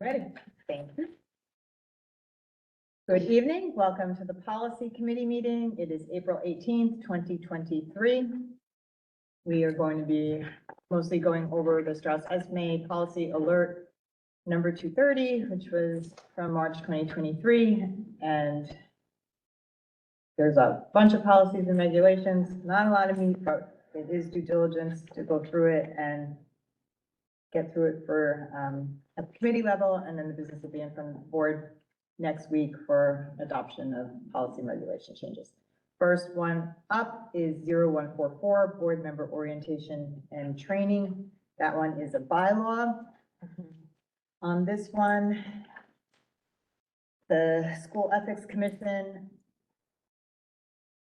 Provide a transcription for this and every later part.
Ready? Thank you. Good evening. Welcome to the Policy Committee meeting. It is April 18th, 2023. We are going to be mostly going over the Strauss-Esme Policy Alert number 230, which was from March 2023. And there's a bunch of policies and regulations, not a lot of meat, but it is due diligence to go through it and get through it for at the committee level, and then the business will be in front of the board next week for adoption of policy and regulation changes. First one up is 0144, board member orientation and training. That one is a bylaw. On this one, the School Ethics Commission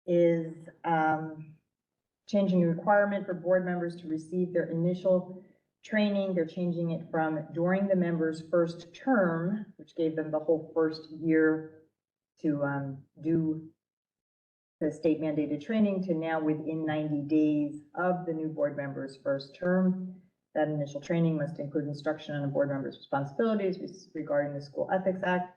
is changing the requirement for board members to receive their initial training. They're changing it from during the member's first term, which gave them the whole first year to do the state mandated training, to now within 90 days of the new board member's first term. That initial training must include instruction on a board member's responsibilities regarding the School Ethics Act.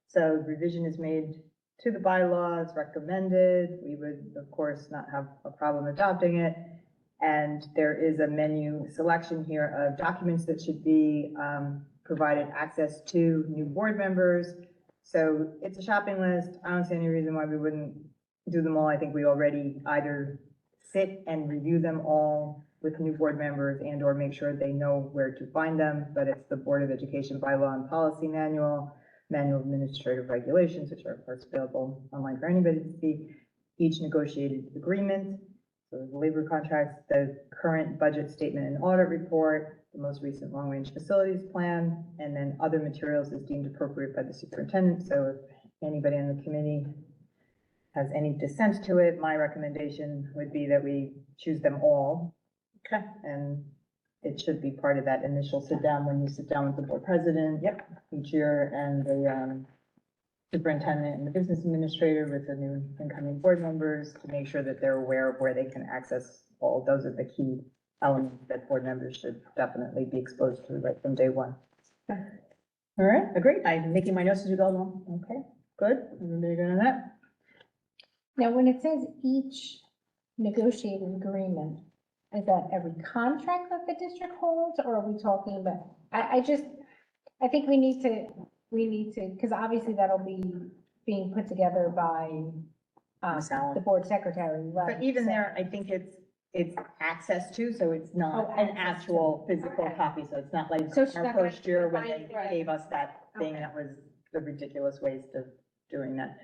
So revision is made to the bylaws, recommended. We would, of course, not have a problem adopting it. And there is a menu selection here of documents that should be provided access to new board members. So it's a shopping list. I don't see any reason why we wouldn't do them all. I think we already either sit and review them all with new board members and or make sure they know where to find them. But it's the Board of Education Bylaw and Policy Manual, Manual of Administrative Regulations, which are of course available online for anybody to see, each negotiated agreement. So the labor contracts, the current budget statement and audit report, the most recent long-range facilities plan, and then other materials as deemed appropriate by the superintendent. So if anybody on the committee has any dissent to it, my recommendation would be that we choose them all. Okay. And it should be part of that initial sit down when you sit down with the board president. Yep. Each year, and the superintendent and the business administrator with the new incoming board members to make sure that they're aware of where they can access all. Those are the key elements that board members should definitely be exposed to right from day one. Okay. All right, agreed. I'm making my notes as you go along. Okay, good. Everybody good on that? Now, when it says each negotiated agreement, is that every contract that the district holds, or are we talking about, I think we need to, because obviously that'll be being put together by the board secretary, right? But even there, I think it's access to, so it's not an actual physical copy, so it's not like So she's our not gonna first year when they right. gave us that thing, Okay. that was the ridiculous waste of doing that.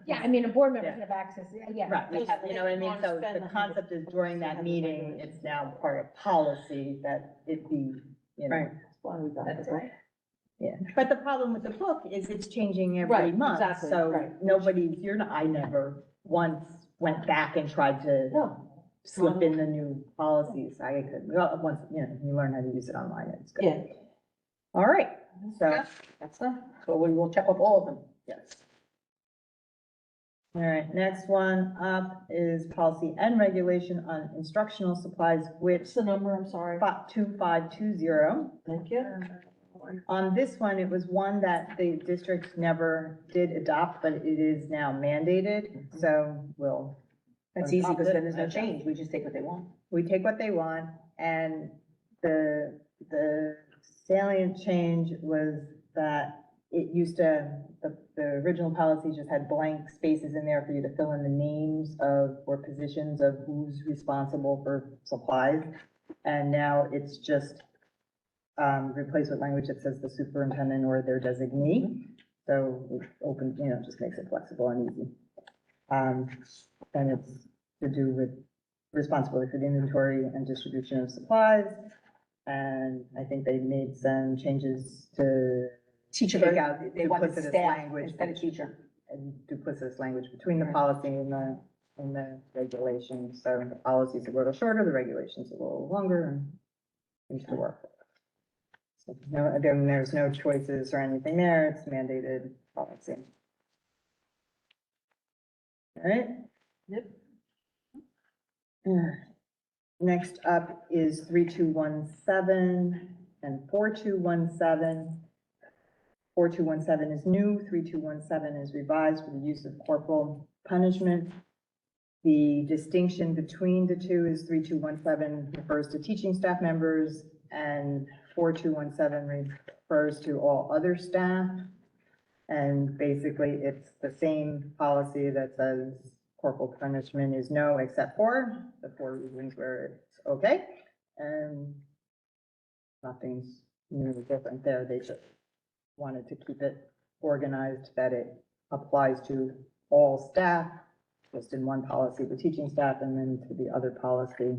Yeah, I mean, a board member Yeah. can have access, yeah. Right, we have, you know what I mean, Wanna so spend the concept is during that meeting, it's now part of policy that it be, you know. That's right. Yeah, but the problem with the book is it's changing every Right, month, exactly, so right. I never once went back and tried to No. slip in the new policies. I could, well, once, you know, you learn how to use it online, it's good. Yeah. All right, so, That's that. So we will check off all of them. yes. All right, next one up is policy and regulation on instructional supplies, which What's the number? I'm sorry. 2520. Thank you. On this one, it was one that the district never did adopt, but it is now mandated, so we'll. That's easy because then there's no adopt. change. We just take what they want. We take what they want, and the salient change was that it used to, the original policy just had blank spaces in there for you to fill in the names of, or positions of who's responsible for supplies. And now it's just replaced with language that says the superintendent or their designee. So it opens, you know, just makes it flexible and easy. And it's to do with responsibility for the inventory and distribution of supplies. And I think they made some changes to Teacher, take out they wanted duplicitous staff language, instead of teacher. and duplicitous language between the policy and the regulations. So the policy is a little shorter, the regulations a little longer, and seems to work. So no, again, there's no choices or anything there. It's mandated policy. All right. Yep. Next up is 3217, and 4217. 4217 is new, 3217 is revised for the use of corporal punishment. The distinction between the two is 3217 refers to teaching staff members and 4217 refers to all other staff. And basically, it's the same policy that says corporal punishment is no, except for the 4 reasons where it's okay. And nothing's really different there. They just wanted to keep it organized that it applies to all staff, just in one policy, the teaching staff, and then to the other policy,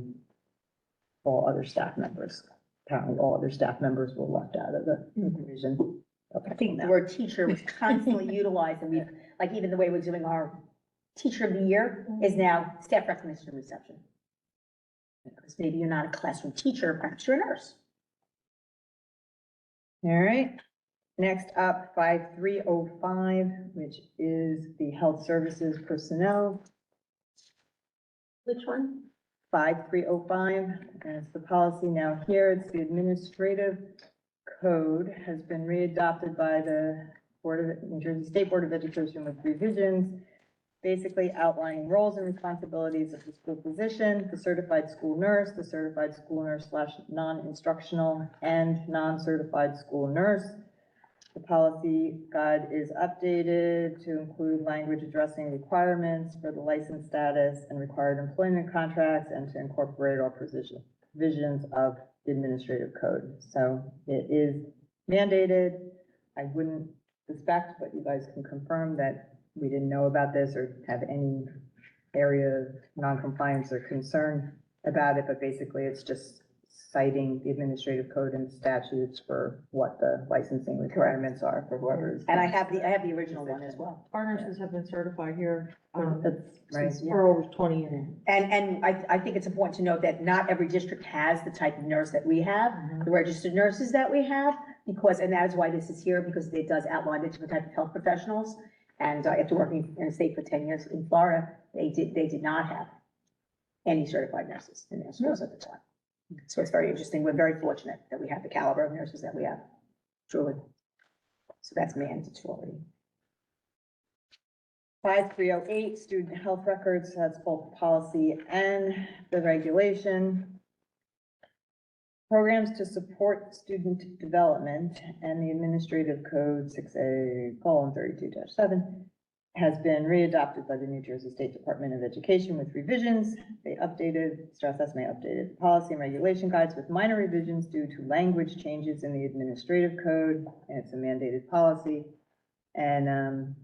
all other staff members. Apparently, all other staff members were left out of the provision. I think the word teacher was constantly utilized, and we've, like, even the way we're doing our teacher of the year is now staff recognition and reception. Because maybe you're not a classroom teacher, perhaps you're a nurse. All right, next up, 5305, which is the health services personnel. Which one? 5305, and it's the policy now here, it's the administrative code, has been readopted by the New Jersey State Board of Education with revisions, basically outlining roles and responsibilities of the school physician, the certified school nurse / non-instructional and non-certified school nurse. The policy guide is updated to include language addressing requirements for the license status and required employment contracts, and to incorporate all provisions of the administrative code. So it is mandated. I wouldn't suspect, but you guys can confirm that we didn't know about this or have any area of non-compliance or concern about it, but basically it's just citing the administrative code and statutes for what the licensing requirements are for whoever's. And I have the original one as well. Our nurses have been certified here, That's right. for over 20 years. And I think it's important to note that not every district has the type of nurse that we have, the registered nurses that we have, because, and that is why this is here, because it does outline the different type of health professionals. And after working in the state for 10 years in Florida, they did not have any certified nurses in their schools at the time. So it's very interesting. We're very fortunate that we have the caliber of nurses that we have, truly. So that's mandatory. 5308, student health records, has both policy and the regulation. Programs to support student development and the administrative code 6A:32-7 has been readopted by the New Jersey State Department of Education with revisions. They updated, Strauss Esme updated the policy and regulation guides with minor revisions due to language changes in the administrative code, and it's a mandated policy. And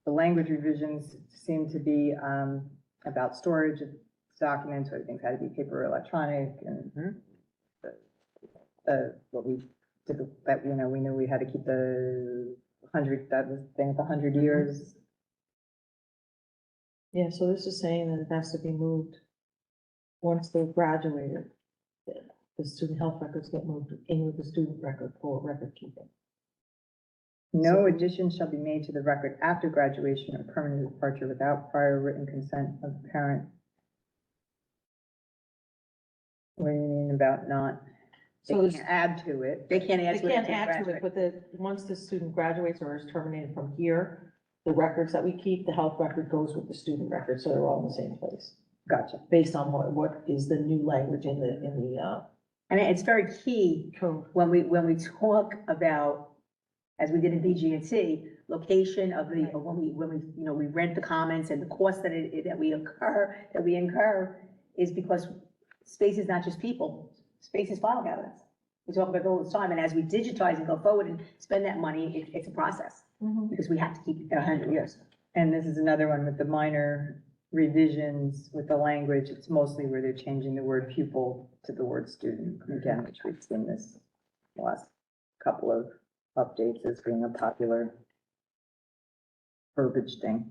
the language revisions seem to be about storage of documents, whether things had to be paper or electronic, and what we did, that, you know, we knew we had to keep the 100, that was the thing with 100 years. Yeah, so this is saying that it has to be moved once they've graduated. The student health records get moved in with the student record for record keeping. No addition shall be made to the record after graduation or permanent departure without prior written consent of the parent. What do you mean about not? They So can't there's- add to it. They can't They ask. can't add to it, but once the student graduates or is terminated from here, the records that we keep, the health record goes with the student record, so they're all in the same place. Gotcha. Based on what is the new language in the And it's very key code. when we talk about, as we did in BG&T, location of the, when we, you know, we rent the commons and the cost that we incur is because space is not just people, space is file cabinets. We talk about it all the time, and as we digitize and go forward and spend that money, it's a process, because we have to keep it 100 years. And this is another one with the minor revisions with the language. It's mostly where they're changing the word pupil to the word student, again, which we've seen this last couple of updates as being a popular verbiage thing.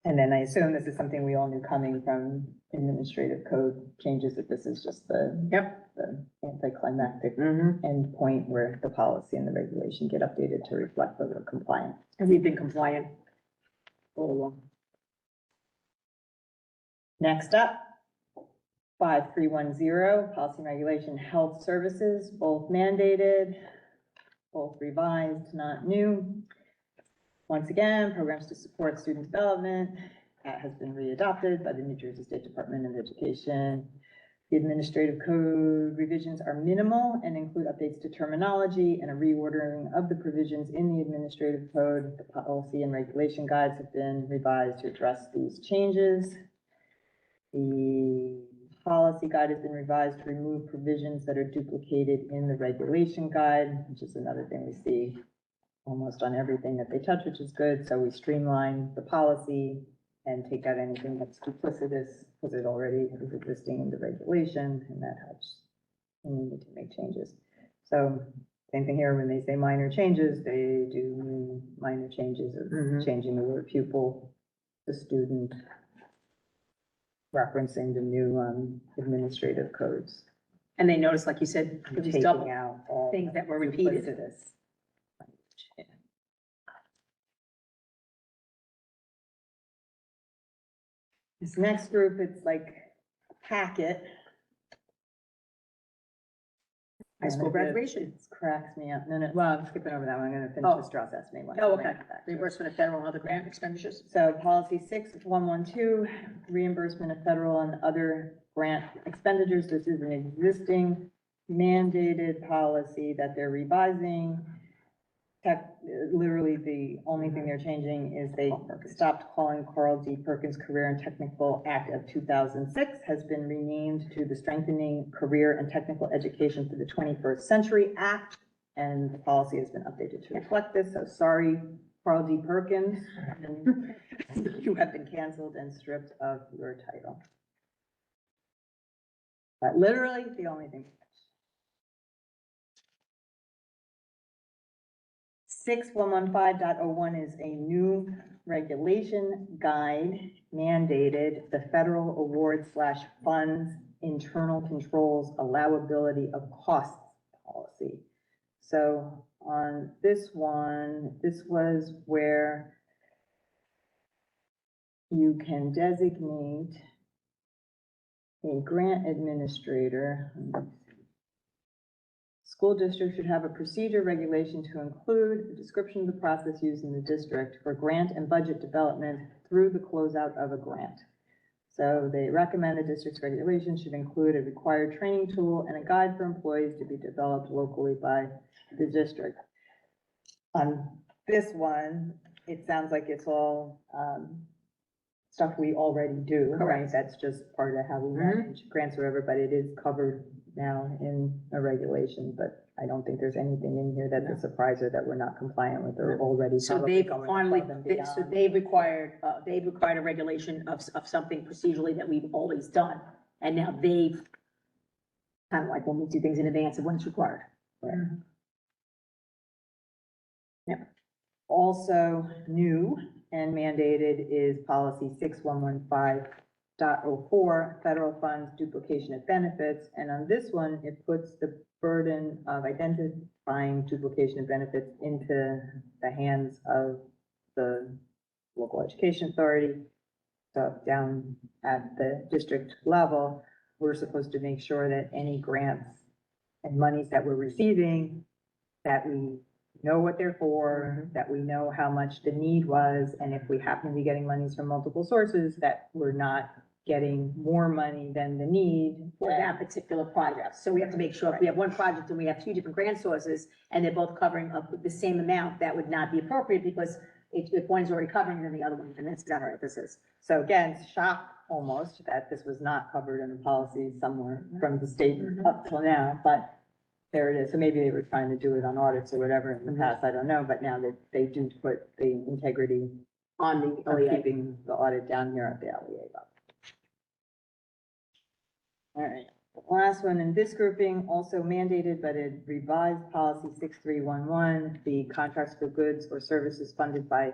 And then I assume this is something we all knew coming from administrative code changes, that this is just the anticlimactic end point where the policy and the regulation get updated to reflect that we're compliant. And we've been compliant all along. Next up, 5310, policy and regulation, health services, both mandated, both revised, not new. Once again, programs to support student development, that has been readopted by the New Jersey State Department of Education. The administrative code revisions are minimal and include updates to terminology and a reordering of the provisions in the administrative code. The policy and regulation guides have been revised to address these changes. The policy guide has been revised to remove provisions that are duplicated in the regulation guide, which is another thing we see almost on everything that they touch, which is good. So we streamline the policy and take out anything that's duplicitous, because it already is existing in the regulation, and that helps when we need to make changes. So same thing here, when they say minor changes, they do mean minor changes of changing the word pupil, the student, referencing the new administrative codes. And they noticed, like you said, it was Taking double out all things that were repeated. duplicitous. This next group, it's like a packet. High school graduation. This cracks me up. No, well, I'm skipping over that one. I'm gonna finish Oh. the Strauss estimate one. Oh, and then okay. come back to it. Reimbursement of federal and other grant expenditures. So policy 6112, reimbursement of federal and other grant expenditures. This is an existing mandated policy that they're revising. Literally, the only thing they're changing is they stopped calling Carl D. Perkins Career and Technical Act of 2006, has been renamed to the Strengthening Career and Technical Education for the 21st Century Act, and the policy has been updated to reflect this. So sorry, Carl D. Perkins, you have been canceled and stripped of your title. But literally, the only thing. 6115.01 is a new regulation guide mandated the federal award/funds internal controls allowability of costs policy. So on this one, this was where you can designate a grant administrator. School district should have a procedure regulation to include a description of the process used in the district for grant and budget development through the closeout of a grant. So they recommend the district's regulation should include a required training tool and a guide for employees to be developed locally by the district. On this one, it sounds like it's all, stuff we already do, right? Correct. That's just part of how we manage grants or whatever, but it is covered now in a regulation, but I don't think there's anything in here that's a surprise or that we're not compliant with or already. So probably they've going finally, above and so beyond. they've required a regulation of something procedurally that we've always done. And now they've, kind of like when we do things in advance of when it's required. Also new and mandated is policy 6115.04, federal funds duplication of benefits. And on this one, it puts the burden of identifying duplication of benefits into the hands of the local education authority. So down at the district level, we're supposed to make sure that any grants and monies that we're receiving, that we know what they're for, that we know how much the need was, and if we happen to be getting monies from multiple sources, that we're not getting more money than the need. For that particular project. So we have to make sure if we have one project and we have two different grant sources and they're both covering up the same amount, that would not be appropriate because if one's already covering, then the other one, and that's exactly what this is. So again, shock almost that this was not covered in the policy somewhere from the state up till now, but there it is. So maybe they were trying to do it on audits or whatever in the past, I don't know, but now that they do put the integrity On the of LEA. keeping the audit down here at the LEA level. All right, the last one in this grouping, also mandated, but it revised policy 6311, the contracts for goods or services funded by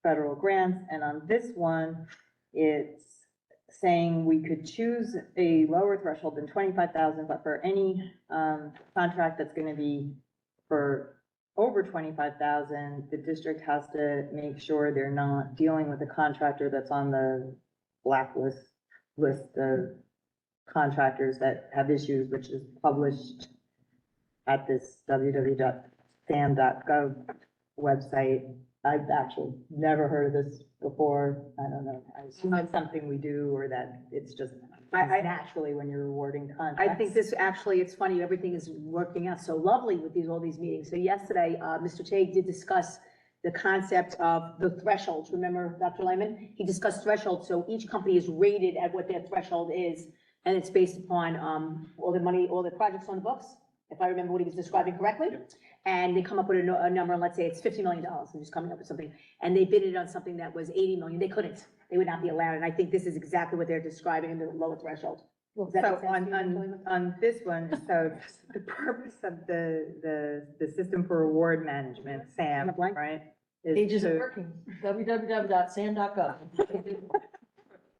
federal grants. And on this one, it's saying we could choose a lower threshold than 25,000, but for any contract that's going to be for over 25,000, the district has to make sure they're not dealing with a contractor that's on the blacklist list of contractors that have issues, which is published at this www.sam.gov website. I've actually never heard of this before. I don't know. I assume it's something we do, or that it's just naturally when you're awarding contracts. I think this, actually, it's funny, everything is working out so lovely with all these meetings. So yesterday, Mr. Tague did discuss the concept of the thresholds. Remember, Dr. Lehman? He discussed thresholds. So each company is rated at what their threshold is, and it's based upon, all the money, all the projects on the books, if I remember what he was describing correctly. And they come up with a number, and let's say it's $50 million, I'm just coming up with something, and they bid it on something that was 80 million, they couldn't, they would not be allowed, and I think this is exactly what they're describing in the lower threshold. Does that So make sense to you, Dr. Lehman? on this one, so the purpose of the system for award management, SAM, a blank? right? Page Is isn't to, working, www.sam.gov.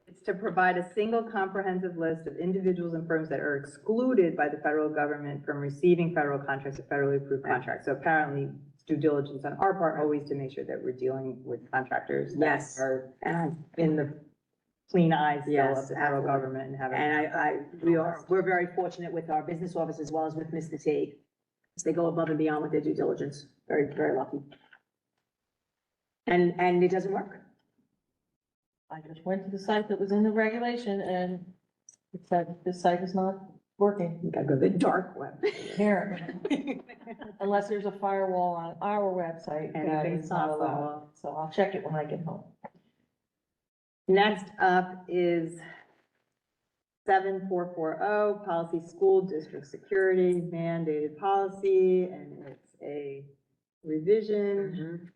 it's to provide a single comprehensive list of individuals and firms that are excluded by the federal government from receiving federal contracts or federally approved contracts. So apparently, it's due diligence on our part always to make sure that we're dealing with contractors that Yes. are And in the clean eyes still Yes, of the federal absolutely. government and having. we're very fortunate with our business office as well as with Mr. Tague. They go above and beyond with their due diligence, very, very lucky. And it doesn't work. I just went to the site that was in the regulation and it said, this site is not working, You gotta go to the dark web. apparently. Unless there's a firewall on our website, and that Anything's is not allowed. possible. So I'll check it when I get home. Next up is 7440, policy school district security mandated policy, and it's a revision.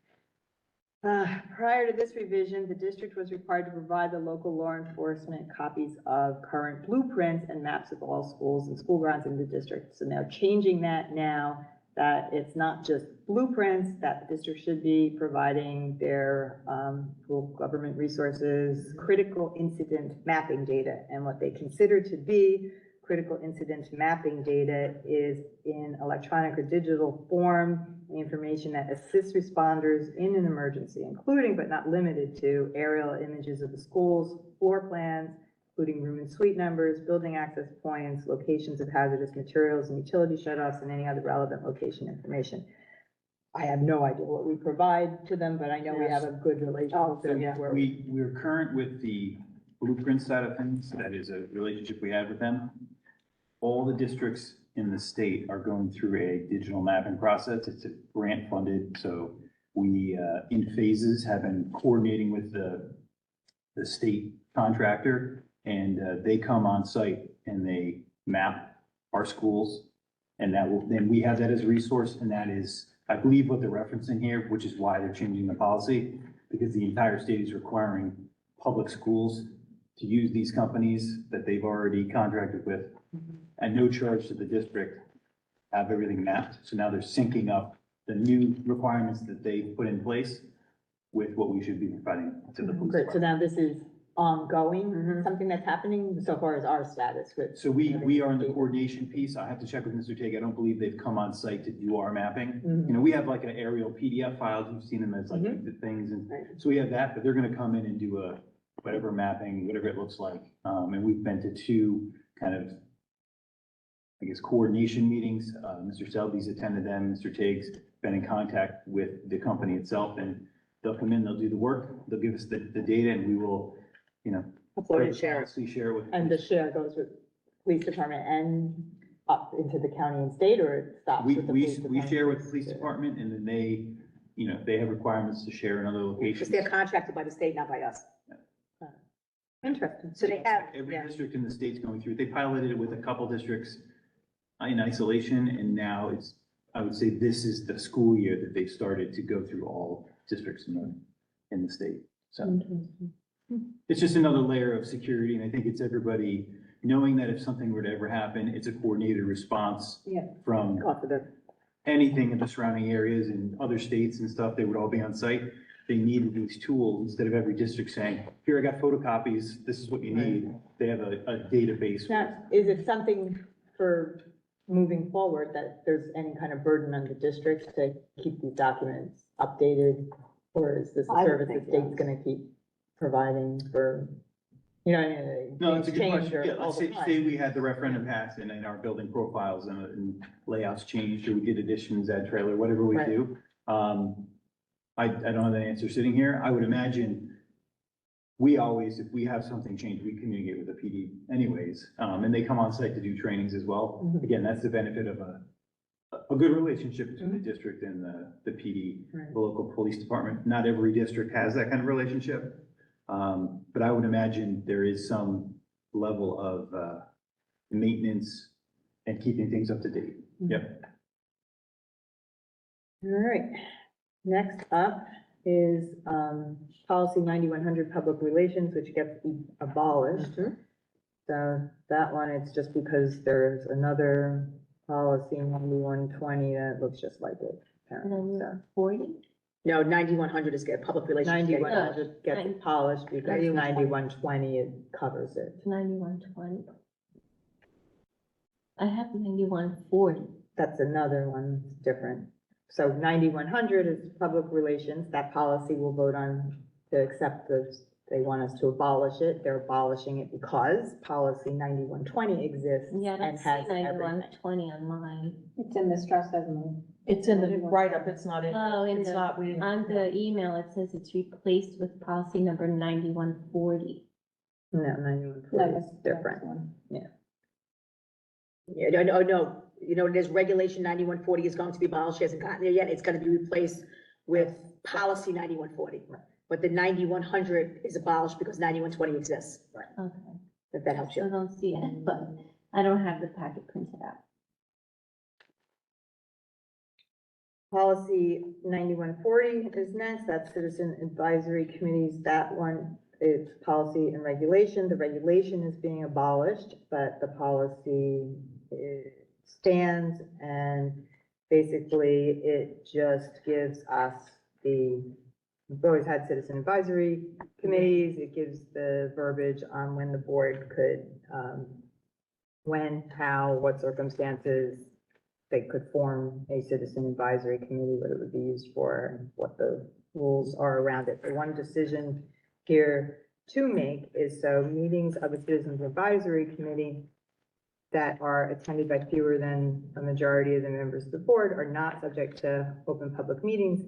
Prior to this revision, the district was required to provide the local law enforcement copies of current blueprints and maps of all schools and school grounds in the district. So now changing that now, that it's not just blueprints, that the district should be providing their school government resources, critical incident mapping data. And what they consider to be critical incident mapping data is in electronic or digital form, information that assists responders in an emergency, including but not limited to aerial images of the schools, floor plans, including room and suite numbers, building access points, locations of hazardous materials and utility shutoffs, and any other relevant location information. I have no idea what we provide to them, but I know we have a good relationship with them where We're current with the blueprint side of things. That is a relationship we have with them. All the districts in the state are going through a digital mapping process. It's a grant funded, so we, in phases, have been coordinating with the state contractor, and they come on site and they map our schools. And then we have that as a resource, and that is, I believe, what they're referencing here, which is why they're changing the policy, because the entire state is requiring public schools to use these companies that they've already contracted with at no charge to the district, have everything mapped. So now they're syncing up the new requirements that they put in place with what we should be providing to the police Great, so department. now this is ongoing, something that's happening so far as our status with. So we are in the coordination piece. I have to check with Mr. Tague. I don't believe they've come on site to do our mapping. You know, we have like an aerial PDF files. You've seen them as like the things. And so we have that, but they're gonna come in and do a whatever mapping, whatever it looks like. And we've been to two kind of, I guess, coordination meetings. Mr. Selby's attended them. Mr. Tague's been in contact with the company itself, and they'll come in, they'll do the work, they'll give us the data, and we will, you know, Upload and share. share it with. And the share goes with police department and up into the county and state, or it stops We, with the we, police we department? share with the police department, and then they, you know, they have requirements to share in other Because locations. they're contracted by the state, not by us. Interesting. So they have, Every yeah. district in the state's going through, they piloted it with a couple districts in isolation, and now it's, I would say this is the school year that they started to go through all districts in the state. So it's just another layer of security, and I think it's everybody knowing that if something were to ever happen, it's a coordinated response Yeah. from Confident. anything in the surrounding areas and other states and stuff, they would all be on site. They needed these tools instead of every district saying, here, I got photocopies, this is what you need. They have a database. Now, is it something for moving forward that there's any kind of burden on the districts to keep these documents updated? Or is this a I would service the think state's yes. gonna keep providing for You know, No, it's a good change question. Yeah, all let's the say time. we had the referendum passed and then our building profiles and layouts changed, or we did additions, add trailer, whatever we Right. do. I don't have an answer sitting here. I would imagine we always, if we have something change, we communicate with the PD anyways. And they come on site to do trainings as well. Mhm. Again, that's the benefit of a good relationship between the district and the PD, Right. the local police department. Not every district has that kind of relationship. But I would imagine there is some level of, maintenance and keeping things up to date. Yep. All right, next up is, policy 9100, public relations, which gets abolished. So that one, it's just because there's another policy, 9120, that looks just like it. apparently, so. 40? No, 9100 is get public relations. 9100 gets Nine- polished because 9120. 9120, it covers it. 9120. I have 9140. That's another one that's different. So 9100 is public relations. That policy will vote on to accept this. They want us to abolish it. They're abolishing it because policy 9120 exists Yeah, I and don't see has everything. 9120 on mine. It's in the stress estimate. It's in the write-up, it's not in, Oh, in it's the, not, we didn't. on the email, it says it's replaced with policy number 9140. No, 9140 is different. Yeah, no, you know, there's regulation 9140 is going to be abolished, hasn't gotten there yet, it's gonna be replaced with policy 9140. But the 9100 is abolished because 9120 exists, Okay, if that helps so I you. don't see it, but I don't have the packet printed out. Policy 9140 is next. That's citizen advisory committees. That one is policy and regulation. The regulation is being abolished, but the policy stands, and basically it just gives us we've always had citizen advisory committees. It gives the verbiage on when the board could, when, how, what circumstances they could form a citizen advisory committee, what it would be used for, and what the rules are around it. The one decision here to make is so meetings of a citizens advisory committee that are attended by fewer than a majority of the members of the board are not subject to Open Public Meetings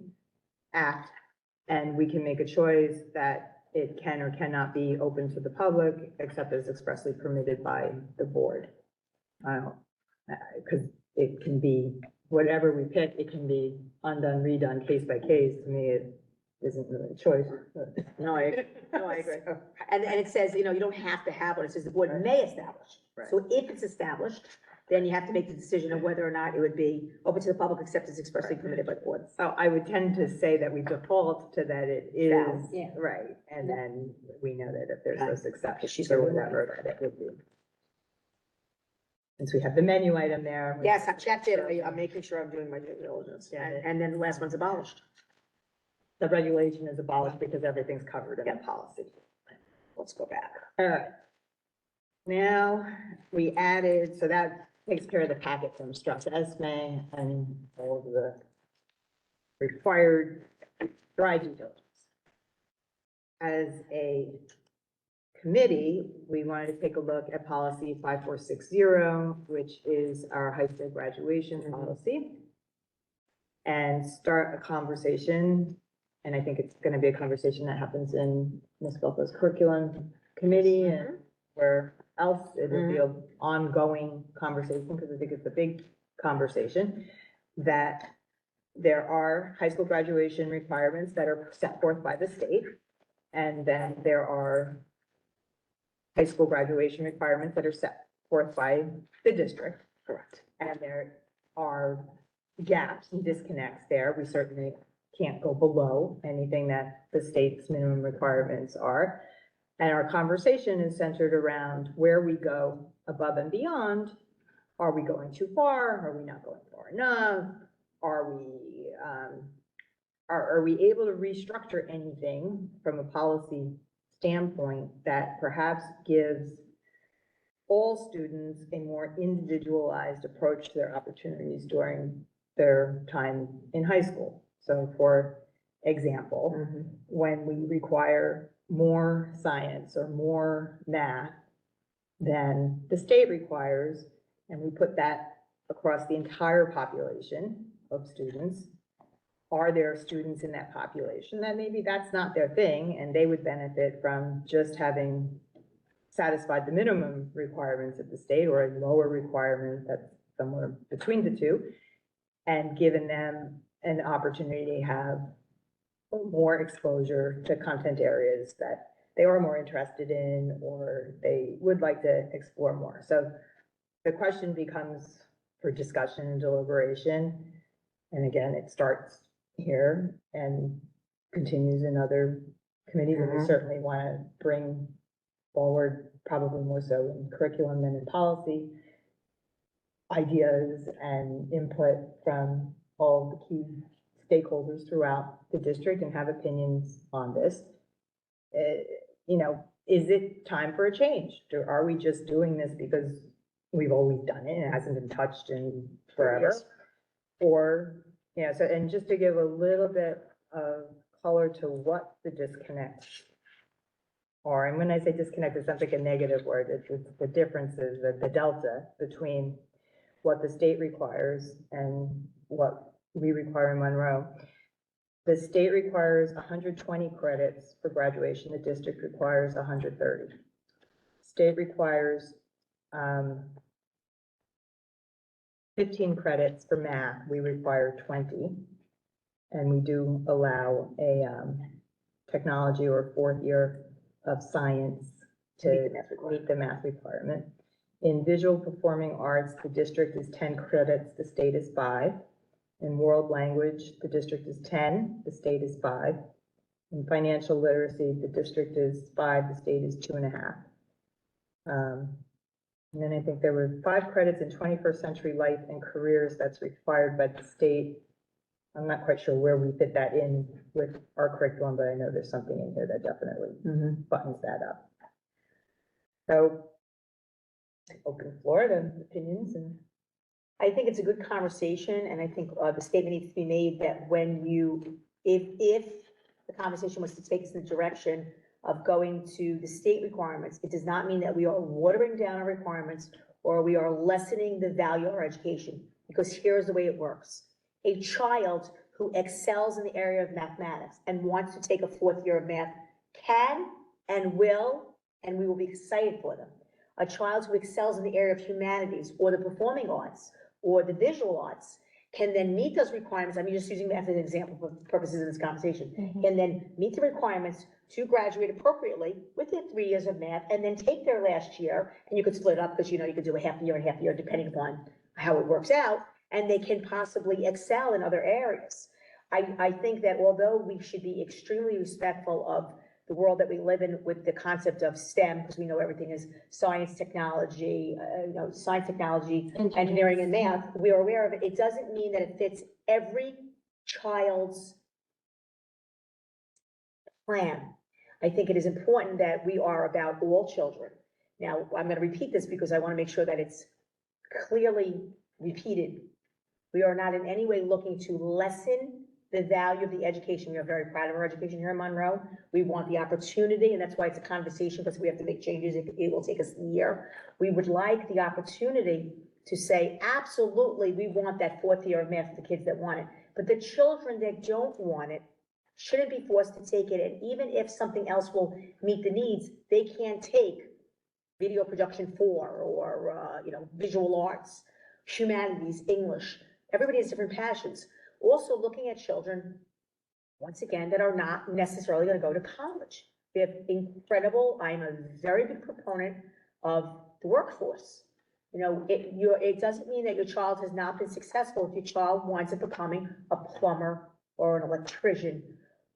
Act. And we can make a choice that it can or cannot be open to the public, except as expressly permitted by the board. Because it can be, whatever we pick, it can be undone, redone, case by case. To me, it isn't really a choice. but- No, I agree. And it says, you know, you don't have to have one, it says the board may establish. Right. So if it's established, then you have to make the decision of whether or not it would be open to the public, except as expressly permitted by the board. So I would tend to say that we default to that it Shall, is, yeah. right, and then we know that if there's Okay. those exceptions She's or gonna be whatever, that it would be. Since we have the menu item there. we- Yes, I checked it, I'm making sure I'm doing my due diligence, Yeah. and then the last one's abolished. The regulation is abolished because everything's covered in the Yep. policy. Let's go back. All right. Now, we added, so that takes care of the packet from Strauss Esme and all of the required dry due diligence. As a committee, we wanted to take a look at policy 5460, which is our high school graduation policy, and start a conversation. And I think it's going to be a conversation that happens in Ms. Belko's curriculum committee and where else it will be an ongoing conversation, because I think it's a big conversation, that there are high school graduation requirements that are set forth by the state. And then there are high school graduation requirements that are set forth by the district. Correct. And there are gaps and disconnects there. We certainly can't go below anything that the state's minimum requirements are. And our conversation is centered around where we go above and beyond. Are we going too far? Are we not going far enough? Are we able to restructure anything from a policy standpoint that perhaps gives all students a more individualized approach to their opportunities during their time in high school? So for example, when we require more science or more math than the state requires, and we put that across the entire population of students, are there students in that population that maybe that's not their thing, and they would benefit from just having satisfied the minimum requirements of the state, or a lower requirement that's somewhere between the two, and given them an opportunity to have more exposure to content areas that they are more interested in, or they would like to explore more. So the question becomes for discussion and deliberation. And again, it starts here and continues in other committees, and we certainly want to bring forward, probably more so in curriculum than in policy, ideas and input from all the key stakeholders throughout the district and have opinions on this. You know, is it time for a change? Or are we just doing this because we've always done it and it hasn't been touched in forever? Or, you know, so, and just to give a little bit of color to what the disconnects are, and when I say disconnect, it sounds like a negative word, it's the differences, the delta between what the state requires and what we require in Monroe. The state requires 120 credits for graduation, the district requires 130. State requires 15 credits for math, we require 20. And we do allow a technology or fourth year of science to meet the math requirement. In visual performing arts, the district is 10 credits, the state is 5. In world language, the district is 10, the state is 5. In financial literacy, the district is 5, the state is 2.5. And then I think there were 5 credits in 21st century life and careers that's required by the state. I'm not quite sure where we fit that in with our curriculum, but I know there's something in here that definitely buttons that up. So, open floor to opinions. And I think it's a good conversation, and I think the statement needs to be made that when you, if the conversation was to take us in the direction of going to the state requirements, it does not mean that we are watering down our requirements or we are lessening the value of our education, because here's the way it works. A child who excels in the area of mathematics and wants to take a fourth year of math can and will, and we will be excited for them. A child who excels in the area of humanities or the performing arts or the visual arts can then meet those requirements. I'm just using math as an example for purposes of this conversation. Can then meet the requirements to graduate appropriately with their 3 years of math, and then take their last year, and you could split it up because, you know, you could do a half year and half year depending upon how it works out, and they can possibly excel in other areas. I think that although we should be extremely respectful of the world that we live in with the concept of STEM, because we know everything is science, technology, engineering, and math, we are aware of it. It doesn't mean that it fits every child's plan. I think it is important that we are about all children. Now, I'm going to repeat this because I want to make sure that it's clearly repeated. We are not in any way looking to lessen the value of the education. We are very proud of our education here in Monroe. We want the opportunity, and that's why it's a conversation, because we have to make changes. It will take us a year. We would like the opportunity to say, absolutely, we want that fourth year of math for the kids that want it. But the children that don't want it shouldn't be forced to take it. And even if something else will meet the needs, they can't take video production 4 or, visual arts, humanities, English. Everybody has different passions. Also looking at children, once again, that are not necessarily going to go to college. We have I'm a very big proponent of the workforce. You know, it doesn't mean that your child has not been successful if your child winds up becoming a plumber or an electrician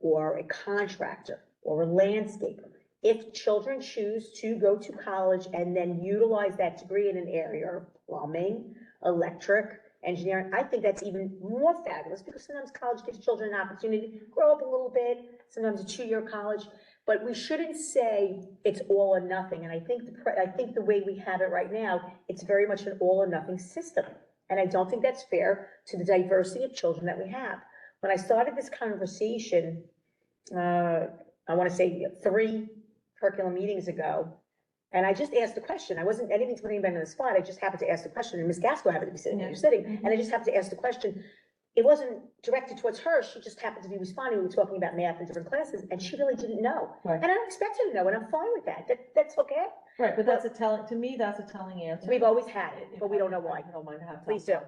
or a contractor or a landscaper. If children choose to go to college and then utilize that degree in an area of plumbing, electric, engineering, I think that's even more fabulous, because sometimes college gives children an opportunity to grow up a little bit, sometimes a 2-year college, but we shouldn't say it's all or nothing. And I think the way we have it right now, it's very much an all or nothing system. And I don't think that's fair to the diversity of children that we have. When I started this conversation, I want to say 3 curriculum meetings ago. And I just asked the question. I didn't even put anybody on the spot. I just happened to ask the question, and Ms. Gasco happened to be sitting where you're sitting, and I just happened to ask the question. It wasn't directed towards her. She just happened to be responding. We were talking about math in different classes, and she really didn't know. Right. And I don't expect her to know, and I'm fine with that. That's okay. Right, but that's to me, that's a telling answer. We've always had it, but we don't know why. I don't mind to have. Please do.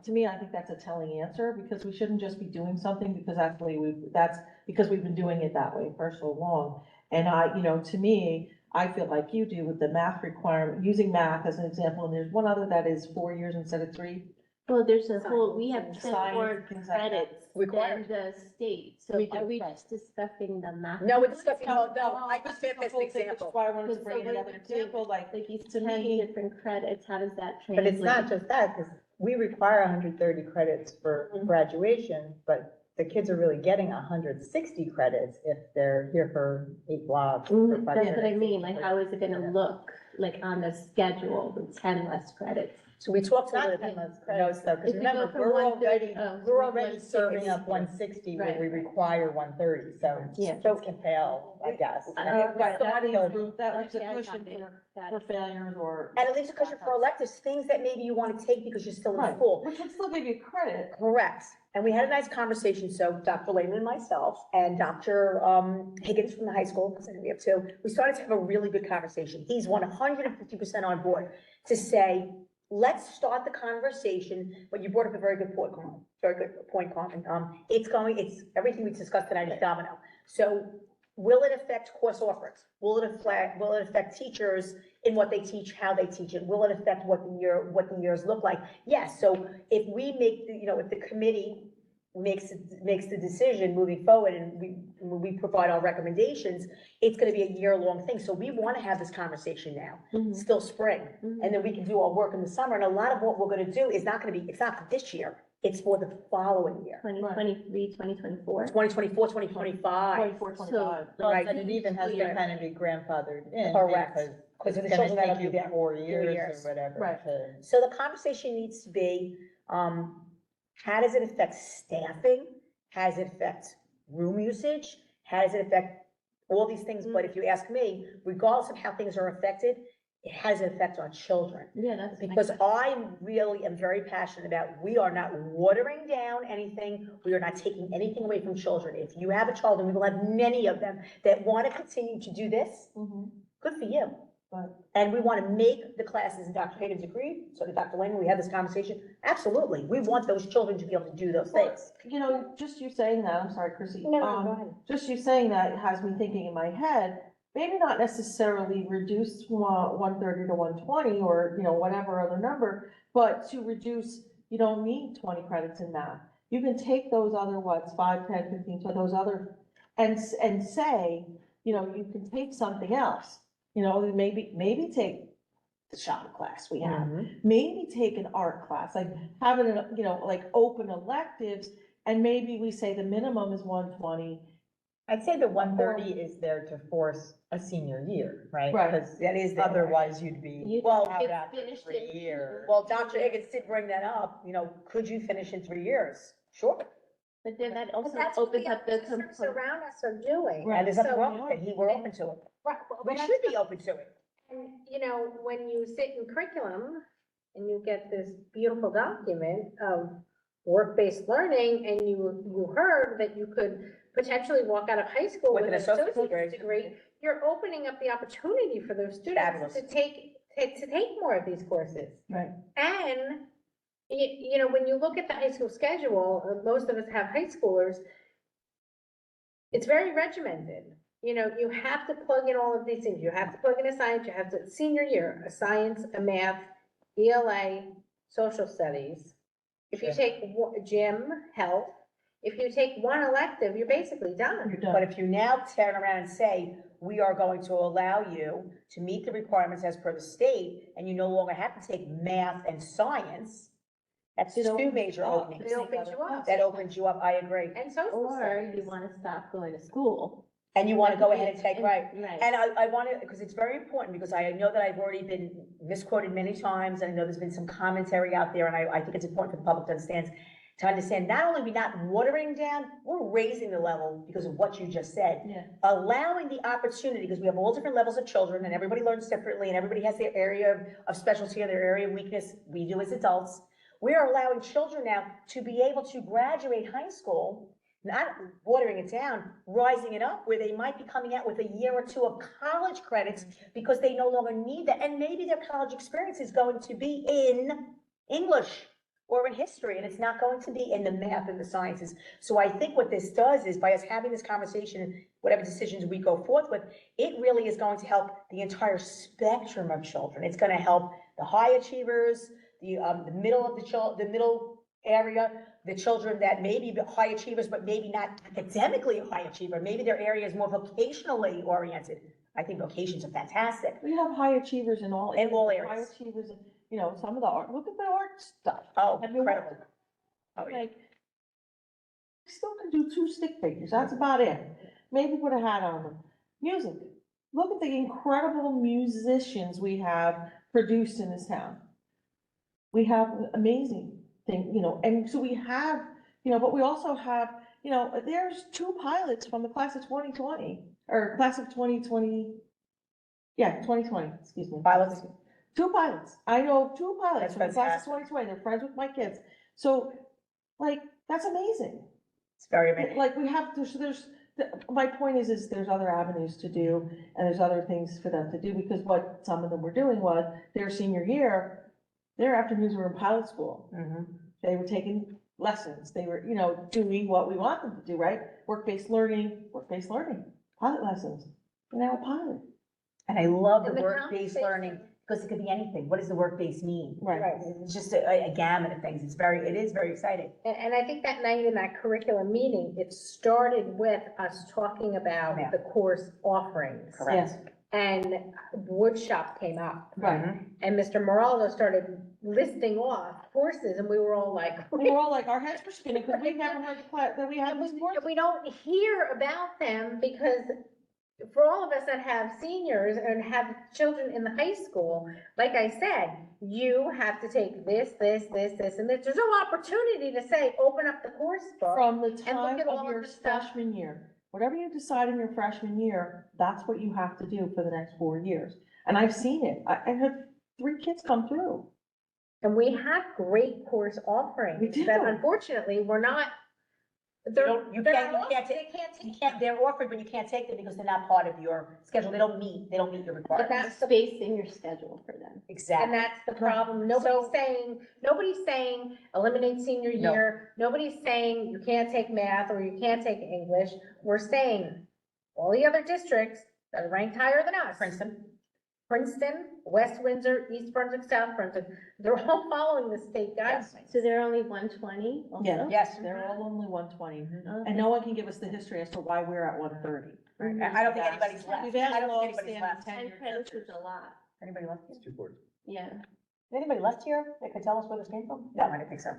To me, I think that's a telling answer, because we shouldn't just be doing something because that's because we've been doing it that way for so long. And to me, I feel like you do with the math requirement, using math as an example, and there's one other that is 4 years instead of 3. Well, there's a whole, we have 10 Science, more things like that. credits Required. than the state, so We do, are we right. just discussing the math? No, we're discussing, no, I This just is said the this whole thing, which example. is why I wanted to But bring so another we're example, like, Like these to 10 me- different credits, how does that But translate? it's not just that, because we require 130 credits for graduation, but the kids are really getting 160 credits if they're here for 8 blocks. for 5 That's what I minutes. mean, like, how is it gonna look, like, on the schedule with 10 less credits? So we talked It's a not little 10 bit. less credits though, because If we go remember, from we're 130 already to serving 160. up 160 where Right. we require 130, so Yeah. it's can fail, I guess. Right, that leaves Starting- room- that leaves a Okay, I cushion got it. Got for it. failures or. And it leaves a cushion for electives, things that maybe you want to take because you're still in Right, school. which would still give you credit. Correct. And we had a nice conversation, so Dr. Lehman and myself, and Dr. Higgins from the high school, because we have 2, we started to have a really good conversation. He's 150% on board to say, let's start the conversation, but you brought up a very good point, Carmen, Carmen. It's, everything we discussed tonight is domino. So will it affect course offerings? Will it affect teachers in what they teach, how they teach it? Will it affect what the years look like? Yes, so if we make, if the committee makes the decision moving forward and we provide our recommendations, it's gonna be a year-long thing. So we wanna have this conversation now, still spring. And then we can do our work in the summer. And a lot of what we're gonna do is it's not for this year, it's for the following year. 2023, 2024? 2024, 2025. 24, 25. Right. And it even has to kind of be grandfathered in. Correct. Because of the it's children gonna that'll take be you there. 4 years. years or whatever. Right. to- So the conversation needs to be, how does it affect staffing? How does it affect room usage? How does it affect all these things? But if you ask me, regardless of how things are affected, it has an effect on children. Yeah, that's. my Because question. I really am very passionate about, we are not watering down anything. We are not taking anything away from children. If you have a child, and we will have many of them that want to continue to do this, good for you. Right. And we want to make the classes, and Dr. Higgins agreed, so did Dr. Lehman, we had this conversation. Absolutely, we want those children to be able to do those things. Just you saying that, I'm sorry, Chrissy. No, go ahead. Just you saying that has me thinking in my head, maybe not necessarily reduce 130 to 120 or, whatever other number, but to reduce, you don't need 20 credits in math. You can take those other, 5, 10, 15, so those other, and say, you can take something else. Maybe take the shop class we have, maybe take an art class, like having, like open electives, and maybe we say the minimum is 120. I'd say the 130 is there to force a senior year, right? Right. Because That is there. otherwise you'd be Well, out if after finished 3 in- years. Well, Dr. Higgins did bring that up, could you finish in 3 years? Sure. But then that But also that's what opens the up the other districts component. around us are doing. And there's nothing So- wrong with it, we're open to it. Right, well, We that's- should be open to it. And, when you sit in curriculum and you get this beautiful document of work-based learning, and you heard that you could potentially walk out of high school With with an an associate's associate's degree, you're opening up the opportunity for those Fabulous. students to take more of these courses. Right. And, when you look at the high school schedule, most of us have high schoolers, it's very regimented. You have to plug in all of these things. You have to plug in a science, you have to, senior year, a science, a math, ELA, social studies. If you Sure. take gym, health, if you take one elective, you're basically done. You're done. But if you now turn around and say, we are going to allow you to meet the requirements as per the state, and you no longer have to take math and science, that's It 2 opens major up. openings. It opens you up. That opens you up, I agree. And social Or studies. you wanna stop going to school. And you want to go ahead and take, right. Right. And I want to, because it's very important, because I know that I've already been misquoted many times, and I know there's been some commentary out there, and I think it's important for the public to understand to understand not only are we not watering down, we're raising the level because of what you just said. Yeah. Allowing the opportunity, because we have all different levels of children and everybody learns separately and everybody has their area of specialty or their area of weakness. We do as adults. We are allowing children now to be able to graduate high school, not watering it down, rising it up, where they might be coming out with a year or two of college credits because they no longer need that. And maybe their college experience is going to be in English or in history, and it's not going to be in the math and the sciences. So I think what this does is by us having this conversation, whatever decisions we go forth with, it really is going to help the entire spectrum of children. It's going to help the high achievers, the middle of the middle area, the children that may be high achievers, but maybe not academically a high achiever. Maybe their area is more vocationally oriented. I think vocations are fantastic. We have high achievers in all. In all High areas. achievers, you know, some of the art, look at the art stuff. Oh, Have you incredible. watched? Oh, yeah. Like, we still can do 2 stick figures, that's about it. Maybe put a hat on them. Music, look at the incredible musicians we have produced in this town. We have amazing thing, you know, and so we have, you know, but we also have, you know, there's 2 pilots from the class of 2020, or class of 2020, yeah, 2020, excuse me. Pilots. 2 pilots. I know 2 pilots That's from the class of fantastic. 2020. They're friends with my kids. So, like, that's amazing. It's very amazing. Like, we have, my point is there's other avenues to do, and there's other things for them to do, because what some of them were doing was, their senior year, their afternoons were in pilot school. They were taking lessons. They were, you know, doing what we want them to do, right? Work-based learning, pilot lessons. They're now a pilot. And I love the And the work-based conversation- learning, because it could be anything. What does the work-based mean? Right. It's just a gamut of things. It is very exciting. And I think that night in that curriculum meeting, it started with us talking about Yeah. the course offerings. Yes, And woodshop came up, right. and Mr. Moraldo started listing off courses, and we were all like, We were all like, our heads were spinning, because we never heard the class, that we had these courses. we don't hear about them, because for all of us that have seniors and have children in the high school, like I said, you have to take this, and this. There's no opportunity to say, open up the course book. From the look time at all of of your the stuff. freshman year, whatever you decide in your freshman year, that's what you have to do for the next 4 years. And I've seen it. I had 3 kids come through. And we have great course offerings. We do. That unfortunately, we're not, they're, You they're can't, not, you can't they take, can't you take. can't, they're offered, but you can't take them because they're not part of your schedule. They don't meet your But requirements. that's space in your schedule for them. And Exactly. that's the problem. Nobody's saying eliminate senior No. year. Nobody's saying you can't take math or you can't take English. We're saying all the other districts that are ranked higher than us. Princeton, West Windsor, East Brunswick, South Brunswick, they're all following the state Yes. guidelines. So they're only 120 also? Yeah. Yes. They're all only 120. Okay. And no one can give us the history as to why we're at 130. I don't think anybody's left. We've I asked don't all think anybody's standing left. 10 credits is a lot, Anybody left? It's 2 boards. yeah. Anybody left here that could tell us where this came from? No, I don't think so.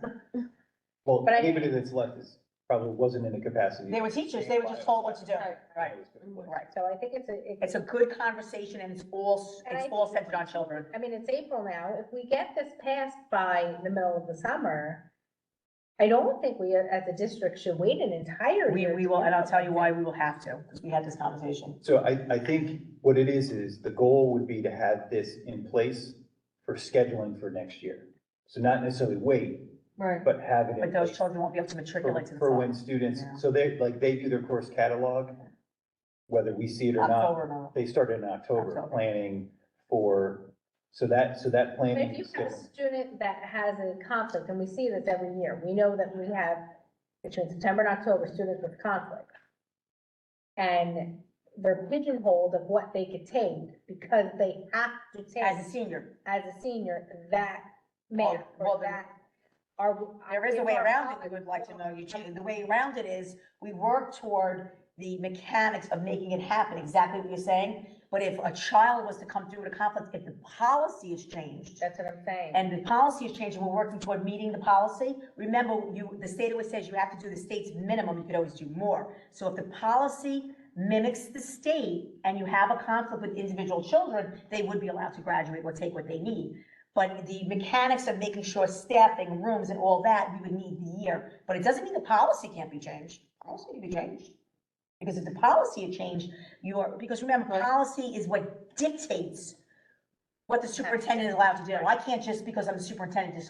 Well, But I- anybody that's left is, probably wasn't in the capacity. They were teachers. They were just told what to do. Right. Right, so I think It's a good conversation and it's all centered on children. I mean, it's April now. If we get this passed by the middle of the summer, I don't think we, as a district, should wait an entire year. We will, and I'll tell you why we will have to, because we had this conversation. So I think what it is the goal would be to have this in place for scheduling for next year. So not necessarily wait, Right. but have it in But those place children won't be able to matriculate to the for fall. when students, Yeah. so they do their course catalog, whether we see it or not. October, no. They start in October, October. planning for, so that But planning. if you is have a scheduled. student that has a conflict, and we see this every year, we know that we have between September and October, students with conflict. And they're pigeonholed of what they could take because they have to take As a senior, as a senior, that math Well, or that. Are. there is a way around it, we would like to know, Eugene. The way around it is, we work toward the mechanics of making it happen, exactly what you're saying. But if a child was to come through with a conflict, if the policy is changed, That's what I'm saying. and the policy is changed, and we're working toward meeting the policy, remember, the state always says you have to do the state's minimum, you could always do more. So if the policy mimics the state, and you have a conflict with individual children, they would be allowed to graduate or take what they need. But the mechanics of making sure staffing, rooms and all that, we would need the year. But it doesn't mean the policy can't be changed. Policy can be changed. Because if the policy is changed, because remember, policy is what dictates what the superintendent is allowed to do. I can't just, because I'm the superintendent,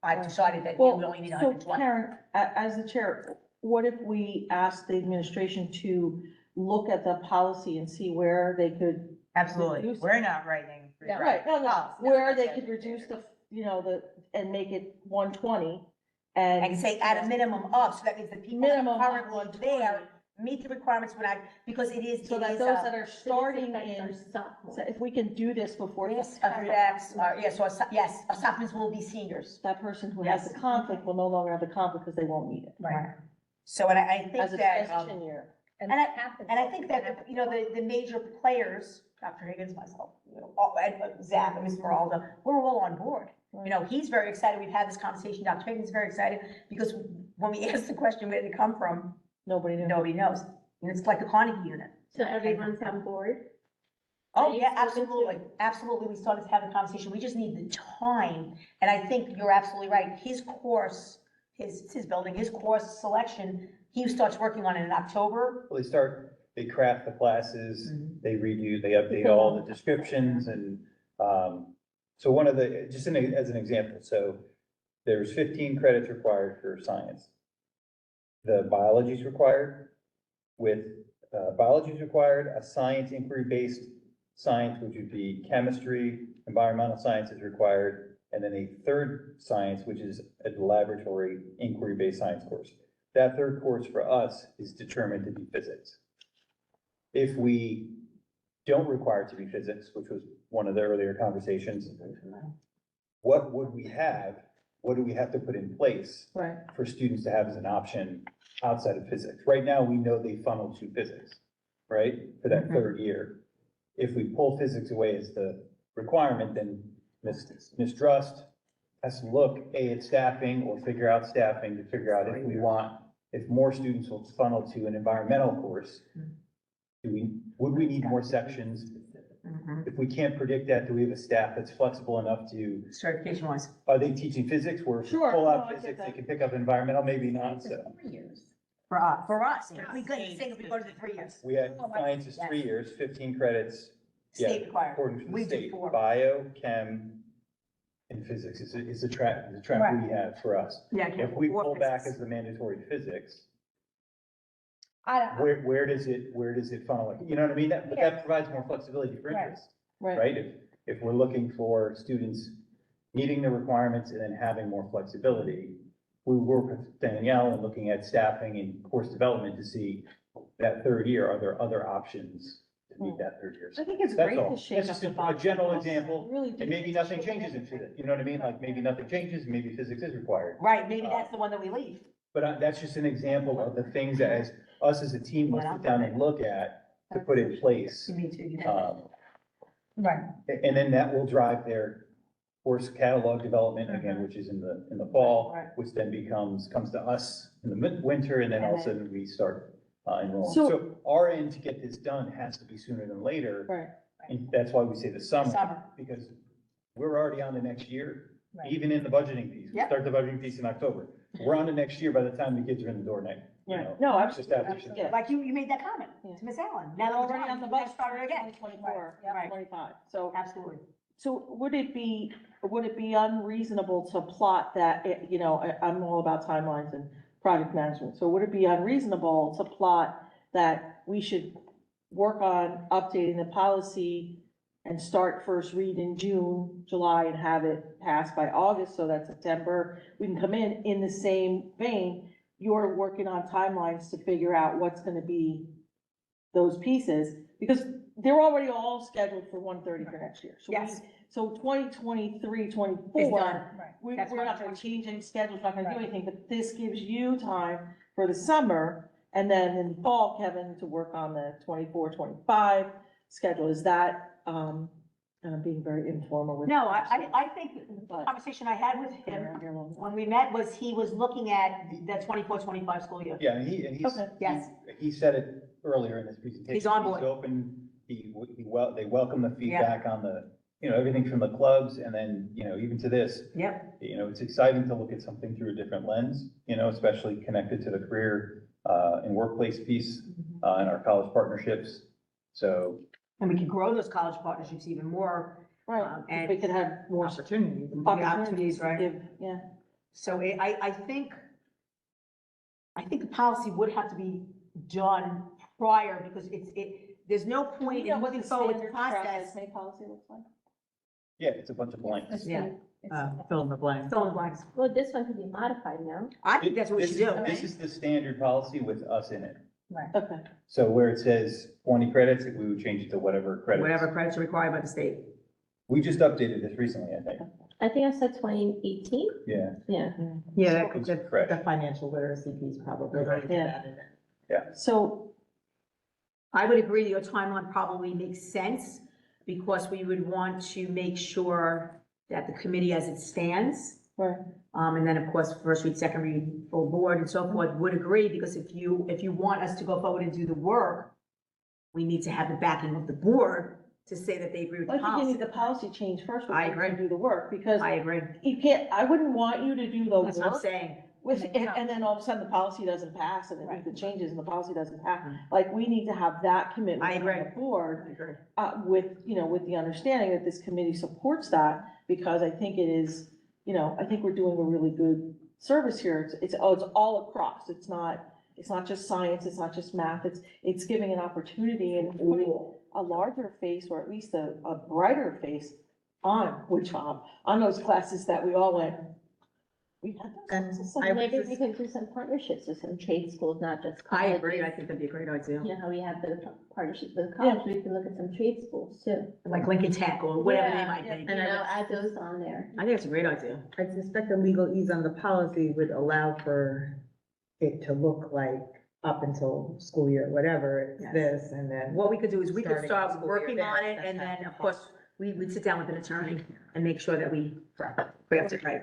I've decided that we Well, only need so 120. Karen, as the chair, what if we asked the administration to look at the policy and see where they could, Absolutely, Reduce- we're not writing. Yeah. right, no, Oh, where they could reduce and make it 120 and. And say at a minimum of, so that means the people that Minimum are of currently 120. there meet the requirements when because it is, So it that is, those that are starting This affects our in, sophomores. so if we can do this before. this affects, yes, our sophomores will be seniors. That person who has the conflict will no longer have the conflict because they won't need it. Right. So, and I think As a that, transition year. And I think that, the major players, Dr. Higgins, myself, and Zach, and Ms. Meralda, we're all on board. He's very excited. We've had this conversation. Dr. Higgins is very excited because when we asked the question, where did it come from? Nobody knew. Nobody knows. And it's like the Carnegie unit. So everyone's on board? Oh, Are you yeah, spoken to? absolutely. Absolutely. We started to have the conversation. We just need the time. And I think you're absolutely right. His course, his building, his course selection, he starts working on it in October. Well, they craft the classes, they redo, they update all the descriptions and, so one of the, just as an example, so there's 15 credits required for science. The biology is required biology is required, a science inquiry-based science, which would be chemistry, environmental science is required, and then a third science, which is a laboratory inquiry-based science course. That third course for us is determined to be physics. If we don't require it to be physics, which was one of the earlier conversations, what would we have? What do we have to put in place Right. for students to have as an option outside of physics? Right now, we know they funnel to physics, right, for that third year. If we pull physics away as the requirement, then Ms. Drust has to look, at staffing or figure out staffing to figure out if more students will funnel to an environmental course. Would we need more sections? If we can't predict that, do we have a staff that's flexible enough to, Certification wise. are they teaching physics? Where if we Sure, pull no, out I get physics, they that. can pick up environmental, maybe not, so. For us, if we could, say if we go to the 3 years. We had science is 3 years, 15 credits. Yeah, State required. according to the We do state, 4. bio, chem, and physics is the track we have for us. Yeah. If we pull back as the mandatory physics, I don't, where does it funnel? You know what I mean? But that provides more flexibility for Right. interest, Right. right? If we're looking for students meeting the requirements and then having more flexibility, we work with Danielle and looking at staffing and course development to see that third year, are there other options to meet that third year? I think it's That's great all. to shake That's up just the a box. general example. Really do. And maybe nothing changes in physics, you know what I mean? Like maybe nothing changes, maybe physics is required. Right, maybe that's the one that we leave. But that's just an example of the things that as us as a team must sit down and look at to put in place. Me too. Right. And then that will drive their course catalog development again, which is in the fall, Right. which then comes to us in the winter, and then all of a sudden we start enrolling. So- So our end to get this done has to be sooner than later. Right. And that's why we say the summer, Summer. because we're already on the next year, Right. even in the budgeting piece. We Yep. start the budgeting piece in October. We're on the next year by the time the kids are in the door next, you Right. know. No, it's just after absolutely. Yeah. Like you made that comment Yeah. to Ms. Allen. Now Now they're already on the budget Start it again. 2024, Right. 25. So, Absolutely. so would it be unreasonable to plot that, I'm all about timelines and project management. So would it be unreasonable to plot that we should work on updating the policy and start first read in June, July, and have it passed by August, so that September, we can come in the same vein. You're working on timelines to figure out what's gonna be those pieces, because they're already all scheduled for 1:30 for next year. So Yes. So 2023, 24. It's done. Right. We're That's not fine. gonna change any schedules, not gonna do Right. anything, but this gives you time for the summer, and then in the fall, Kevin, to work on the 24, 25 schedule. Is that, being very informal with? No, I think the conversation I had with him when we met was he was looking at the 24-25 school year. Yeah, and he's, Okay. Yes. he said it earlier in this presentation. He's on board. He's open, they welcome the feedback on the everything from the clubs and then, even to this, Yep. it's exciting to look at something through a different lens, especially connected to the career, and workplace piece, and our college partnerships. So, And we can grow those college partnerships even more. Right, And if we could have more Opportunities. opportunities, right? to give, yeah. So I think the policy would have to be done prior, because there's no point in moving forward with the process. Policy looks like? yeah, it's a bunch of blanks. Yeah. Fill in the blank. Fill in the blanks. Well, this one could be modified now. I think that's what we This should is- do. This is the standard policy with us in it. Okay. So where it says 20 credits, we would change it to whatever credits. Whatever credits are required by the state. We just updated this recently, I think. I think I said 2018, Yeah. yeah. Yeah, It's the fresh. financial literacy piece probably. Yeah. So, I would agree that your timeline probably makes sense, because we would want to make sure that the committee as it stands, right, and then, of course, first read, second read, full board and so forth, would agree, because if you want us to go forward and do the work, we need to have the backing of the board to say that they agree with I the think you need policy. the policy change first I before you agree. do the work, because I agree. you can't, I wouldn't want you to do the That's what I'm work saying. with, and then all of a sudden the policy doesn't pass, and then the changes and the policy doesn't pass. Like, we need to have that commitment I from agree. the board, I agree. with the understanding that this committee supports that, because I think it is, I think we're doing a really good service here. It's all across. It's not just science, it's not just math, it's giving an opportunity and putting a larger face, or at least a brighter face on on those classes that we all went. We had those classes. I would Maybe just- we can do some partnerships with some trade schools, not just I colleges. agree. I think that'd be a great idea. You know how we have the partnerships with college, we can look at some trade schools too. Like Lincoln Tech or whatever they Yeah, might yeah, be. You And I know, would- add those on there. I think it's a great idea. I suspect the legal ease on the policy would allow for it to look like up until school year, whatever, it's Yes. this, and then. What we could do is we could Starting start school year working there, on it, that and kind then, of of course, we'd sit down with an attorney and make sure that we craft it right.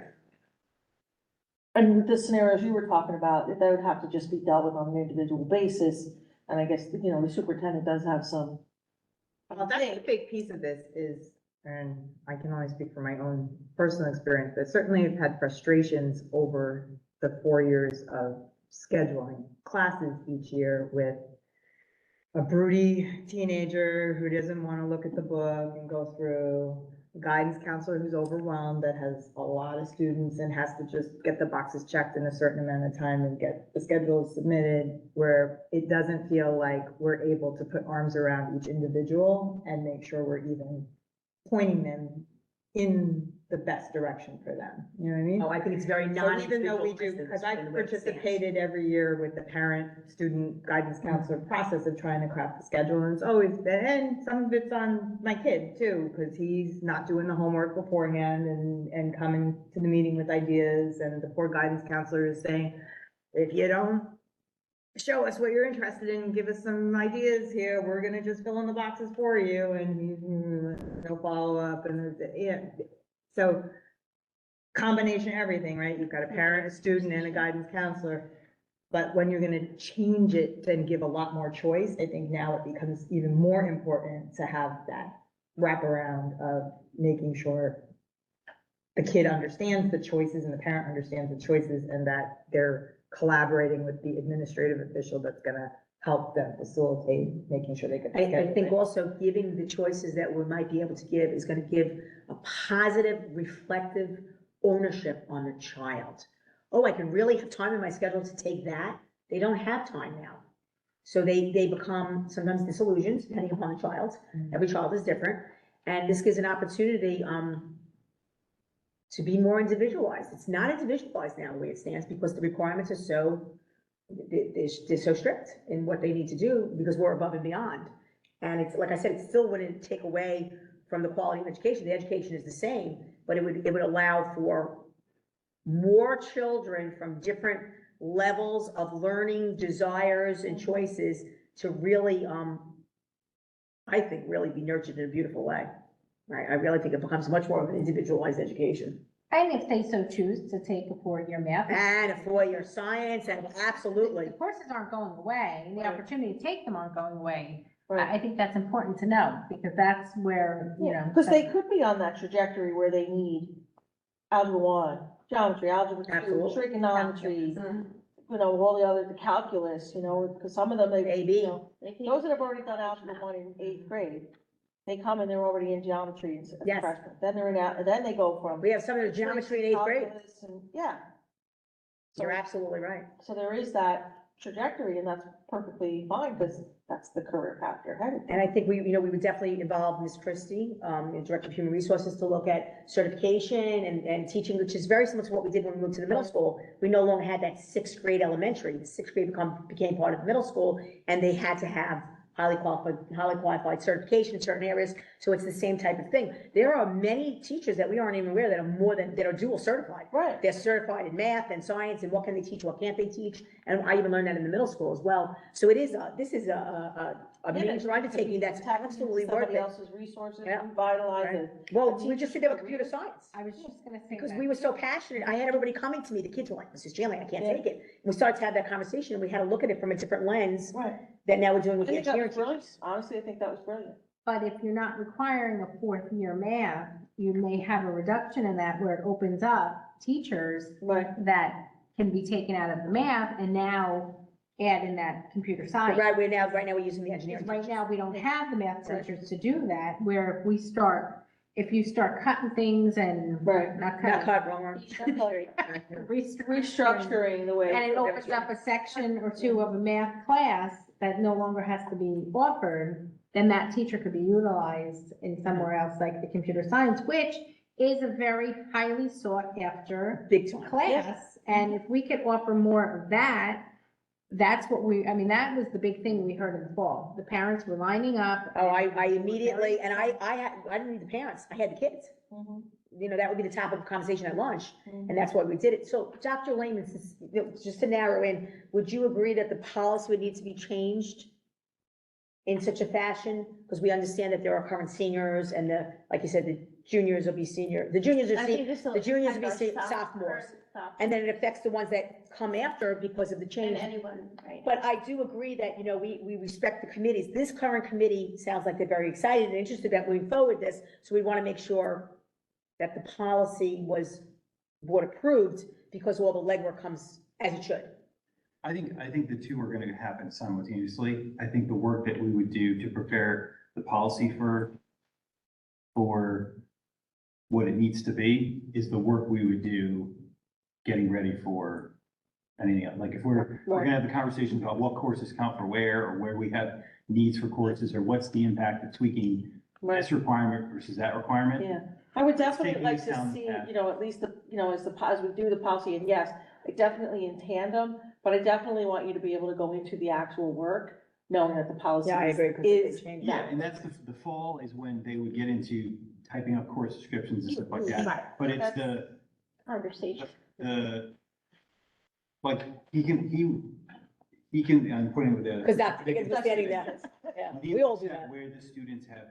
And with the scenarios you were talking about, that would have to just be dealt with on an individual basis, and I guess, the superintendent does have some. Well, that's a big piece of this is, and I can only speak from my own personal experience, but certainly I've had frustrations over the 4 years of scheduling classes each year with a broody teenager who doesn't want to look at the book and go through, a guidance counselor who's overwhelmed, that has a lot of students and has to just get the boxes checked in a certain amount of time and get the schedules submitted, where it doesn't feel like we're able to put arms around each individual and make sure we're even pointing them in the best direction for them, you know what I mean? Oh, I think it's very So even though we non-individualistic. do, because I've in the way it stands. participated every year with the parent-student guidance counselor process of trying to craft the schedule, and it's always been, and some of it's on my kid too, because he's not doing the homework beforehand and coming to the meeting with ideas, and the poor guidance counselor is saying, if you don't show us what you're interested in, give us some ideas here, we're gonna just fill in the boxes for you, and he's, no follow-up, and, yeah. So, combination of everything, right? You've got a parent, a student, and a guidance counselor. But when you're gonna change it and give a lot more choice, I think now it becomes even more important to have that wraparound of making sure the kid understands the choices and the parent understands the choices, and that they're collaborating with the administrative official that's gonna help them facilitate making sure they get the I schedule think right. also giving the choices that we might be able to give is gonna give a positive, reflective ownership on the child. Oh, I can really have time in my schedule to take that. They don't have time now. So they become sometimes disillusioned, depending upon the child. Every child is different. And this gives an opportunity, to be more individualized. It's not individualized now the way it stands, because the requirements are so, they're so strict in what they need to do, because we're above and beyond. And it's, like I said, it still wouldn't take away from the quality of education. The education is the same, but it would allow for more children from different levels of learning, desires, and choices to really, I think, really be nurtured in a beautiful way. Right? I really think it becomes much more of an individualized education. And if they so choose to take a 4-year math. And a 4-year science, and absolutely. The courses aren't going away, and the opportunity to take them aren't going away. I think that's important to know, because that's where, you know. Because they could be on that trajectory where they need algebra 1, geometry, algebra 2, Absolutely. trigonometry, you know, all the other, the calculus, you know, because some of them, they, AB. you know, those that have already done algebra 1 in 8th grade, they come and they're already in geometry as a Yes. freshman. Then they're in, and then they go from. We have some of the geometry in 8th grade. calculus and- Yeah. So- You're absolutely right. So there is that trajectory, and that's perfectly fine, because that's the career path you're headed. And I think we, you know, we would definitely involve Ms. Christie, the Director of Human Resources, to look at certification and teaching, which is very similar to what we did when we moved to the middle school. We no longer had that 6th grade elementary. The 6th grade became part of the middle school, and they had to have highly qualified certification in certain areas. So it's the same type of thing. There are many teachers that we aren't even aware that are dual certified. Right. They're certified in math and science, and what can they teach, what can't they teach? And I even learned that in the middle school as well. So this is a major undertaking that's absolutely worth Somebody it. else's resources, Yeah. revitalize Right. it. Well, a we just did that with computer science. I was just gonna say Because that. we were so passionate, I had everybody coming to me, the kids were like, Mrs. Janley, I can't Yeah. take it. And we started to have that conversation, and we had to look at it from a different lens Right. that now we're doing I with the think that engineering was brilliant. teachers. Honestly, I think that was brilliant. But if you're not requiring a 4th year math, you may have a reduction in that where it opens up teachers Right. that can be taken out of the math and now add in that computer But science. right now we're using the engineering Because right teachers. now, we don't have the math Right. teachers to do that, where if you start cutting things and Right. not Not cutting, cut, wrong. Restructuring the way. and it opens up a section or two of a math class that no longer has to be offered, then that teacher could be utilized in somewhere else, like the computer science, which is a very highly sought after Big time. class. And if we could offer more of that, that's what I mean, that was the big thing we heard in the fall. The parents were lining up. Oh, I immediately, and I didn't need the parents, I had the kids. Mhm. You know, that would be the topic of conversation at lunch, Mhm. and that's why we did it. So, Dr. Lehman, just to narrow in, would you agree that the policy would need to be changed in such a fashion? Because we understand that there are current seniors, and like you said, the juniors will be the juniors the juniors will be sophomores. And then it affects the ones that come after because of the change. anyone, right? But I do agree that, you know, we respect the committees. This current committee sounds like they're very excited and interested about moving forward this, so we want to make sure that the policy was board approved, because all the legwork comes as it should. I think the two are gonna happen simultaneously. I think the work that we would do to prepare the policy for what it needs to be is the work we would do getting ready for anything else. Like if we're gonna have the conversation about what courses count for where, or where we have needs for courses, or what's the impact of tweaking this requirement versus that requirement. Yeah, I would definitely taking like these to down see, the path. you know, at least as we do the policy, and yes, definitely in tandem, but I definitely want you to be able to go into the actual work, knowing that the policy Yeah, I agree, 'cause is. they changed Yeah, and that's the fall is when they would get into typing up course descriptions and stuff like that. Right. But it's Conversation. like, he can, I'm putting with the. Because Dr. Higgins was standing there. Yeah, we all do that. Where the students have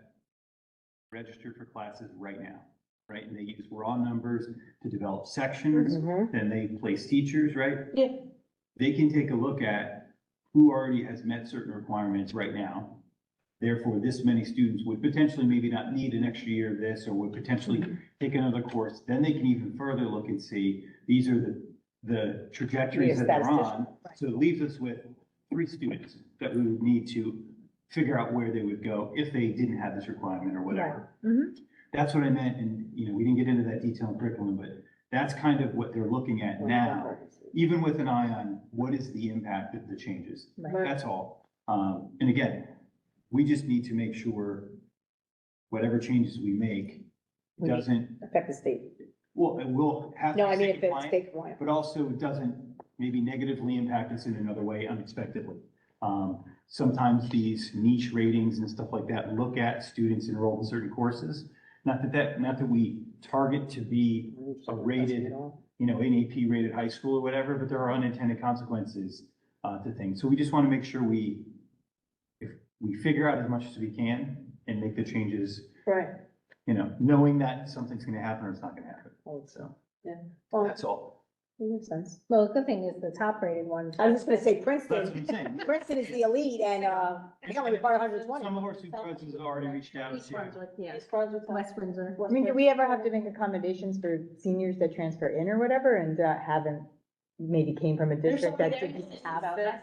registered for classes right now, right? And they use raw numbers to develop sections, Mhm. then they place teachers, right? Yeah. They can take a look at who already has met certain requirements right now. Therefore, this many students would potentially maybe not need an extra year of this, or would potentially take another course. Then they can even further look and see, these are the trajectories that they're on. So it leaves us with 3 students that we would need to figure out where they would go if they didn't have this requirement or whatever. Mhm. That's what I meant, and, you know, we didn't get into that detail in curriculum, but that's kind of what they're looking at now, even with an eye on what is the impact of the changes. Right. That's all. And again, we just need to make sure whatever changes we make We- doesn't, Affect the state. well, it will have to No, I mean, stay if it's compliant, state compliant. but also it doesn't maybe negatively impact us in another way unexpectedly. Sometimes these niche ratings and stuff like that look at students enrolled in certain courses. Not that we target to be a rated, you know, NAP rated high school or whatever, but there are unintended consequences to things. So we just want to make sure if we figure out as much as we can and make the changes, Right. you know, knowing that something's going to happen or it's not going to happen. So Yeah. Well, that's all. Makes sense. Well, the good thing is the top rated ones. I was just gonna say That's what Princeton, I'm saying. Princeton is the elite and, they only require 120. Some of our supervisors have already reached out East to. Brunswick, yeah, East Brunswick. West Windsor. I mean, do we ever have to make accommodations for seniors that transfer in or whatever and haven't, maybe came from a district that didn't have this?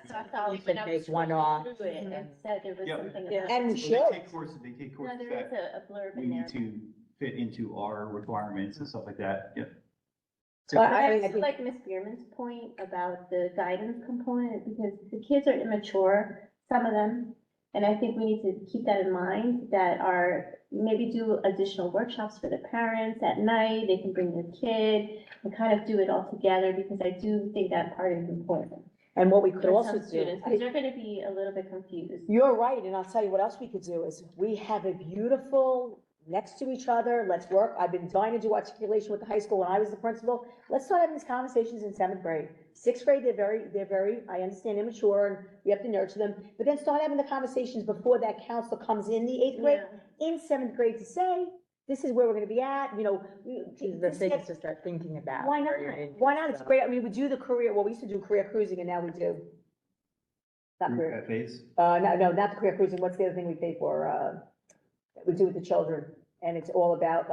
We could make one off. It said there was Yeah. something Yeah. about. And we Well, should. they take No, courses there is that a blurb we in there. need to fit into our requirements and stuff like that, yep. So I mean, I That's think, like Ms. Bierman's point about the guidance component, because the kids are immature, some of them. And I think we need to keep that in mind, that maybe do additional workshops for the parents at night, they can bring their kid and kind of do it all together, because I do think that part is important. and what we could For also some do. students, because they're gonna be a little bit confused. You're right, and I'll tell you what else we could do is, we have a beautiful, next to each other, let's work, I've been dying to do articulation with the high school when I was the principal. Let's start having these conversations in 7th grade. 6th grade, they're very, I understand, immature, and we have to nurture them, but then start having the conversations before that counselor comes in the 8th grade, in 7th grade to say, this is where we're gonna be at, you know. These are the things to start thinking about. Why not? where you're in. Why not? It's great, I mean, we do the career, well, we used to do career cruising, and now we do. Not Group career, cafes. no, not the career cruising, what's the other thing we pay for, we do with the children, and it's all about,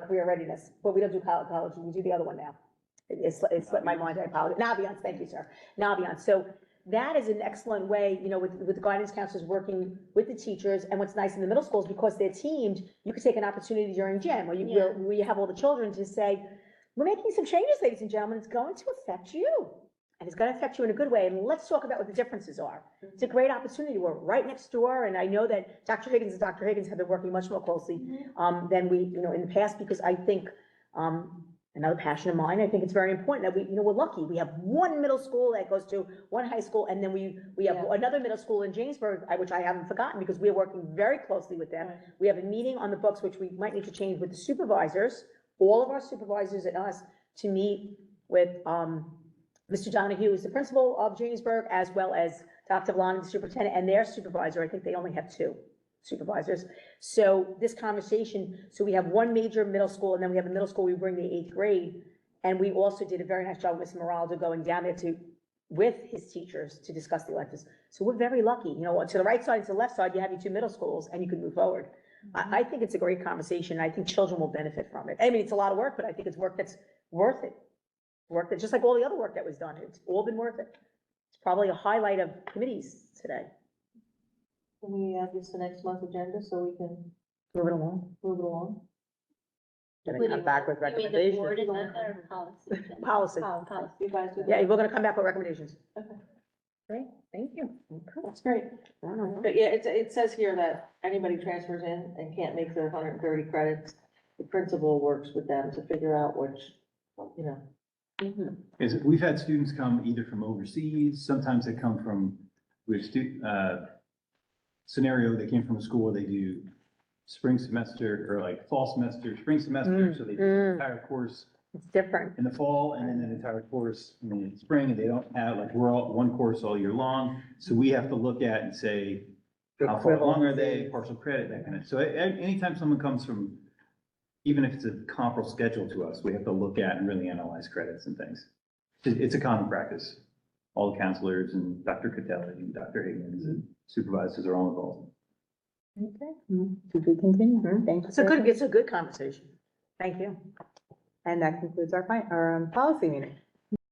career readiness, but we don't do college, we do the other one now. It's slipped my mind, I apologize, Naviance, thank you, sir, Naviance, so that is an excellent way, you know, with the guidance counselors working with the teachers, and what's nice in the middle schools, because they're teamed, you could take an opportunity during gym, or where you have all the children to say, we're making some changes, ladies and gentlemen, it's going to affect you. And it's gonna affect you in a good way, and let's talk about what the differences are. It's a great opportunity, we're right next door, and I know that Dr. Higgins and Dr. Higgins have been working much more closely, than we, you know, in the past, because I think, another passion of mine, I think it's very important that we, you know, we're lucky, we have one middle school that goes to one high school, and then we have Yeah. another middle school in Jamesburg, which I haven't forgotten, because we're working very closely with them. Right. We have a meeting on the books, which we might need to change with the supervisors, all of our supervisors and us, to meet with, Mr. Donahue, who's the principal of Jamesburg, as well as Dr. Vellani, the superintendent, and their supervisor. I think they only have 2 supervisors. So this conversation, so we have one major middle school, and then we have a middle school, we bring the 8th grade. And we also did a very nice job with Mr. Moraldo going down there with his teachers to discuss the electives. So we're very lucky, you know, to the right side and to the left side, you have your 2 middle schools, and you can move forward. I think it's a great conversation, I think children will benefit from it. I mean, it's a lot of work, but I think it's work that's worth it. Work that, just like all the other work that was done, it's all been worth it. It's probably a highlight of committees today. Can we add this to next month's agenda so we can Move it along. move it along? Gonna come back with You mean the board recommendations. agenda or policy? Policy. Policy. You guys do Yeah, that? we're gonna come back with recommendations. Great, thank you. That's great. But yeah, it says here that anybody transfers in and can't make their 130 credits, the principal works with them to figure out which, you know. Is, we've had students come either from overseas, sometimes they come from, scenario, they came from a school where they do spring semester, or like fall semester, spring semester, so they do the entire course It's different. in the fall, and then an entire course in the spring, and they don't have, like, we're all, one course all year long, so we have to look at and say, how far along are they, partial credit, that kind of, so anytime someone comes from, even if it's a comparable schedule to us, we have to look at and really analyze credits and things. It's a common practice. All the counselors and Dr. Catelli and Dr. Higgins and supervisors are all involved. Okay, to be continued, thank you. It's a good conversation. Thank you. And that concludes our policy meeting.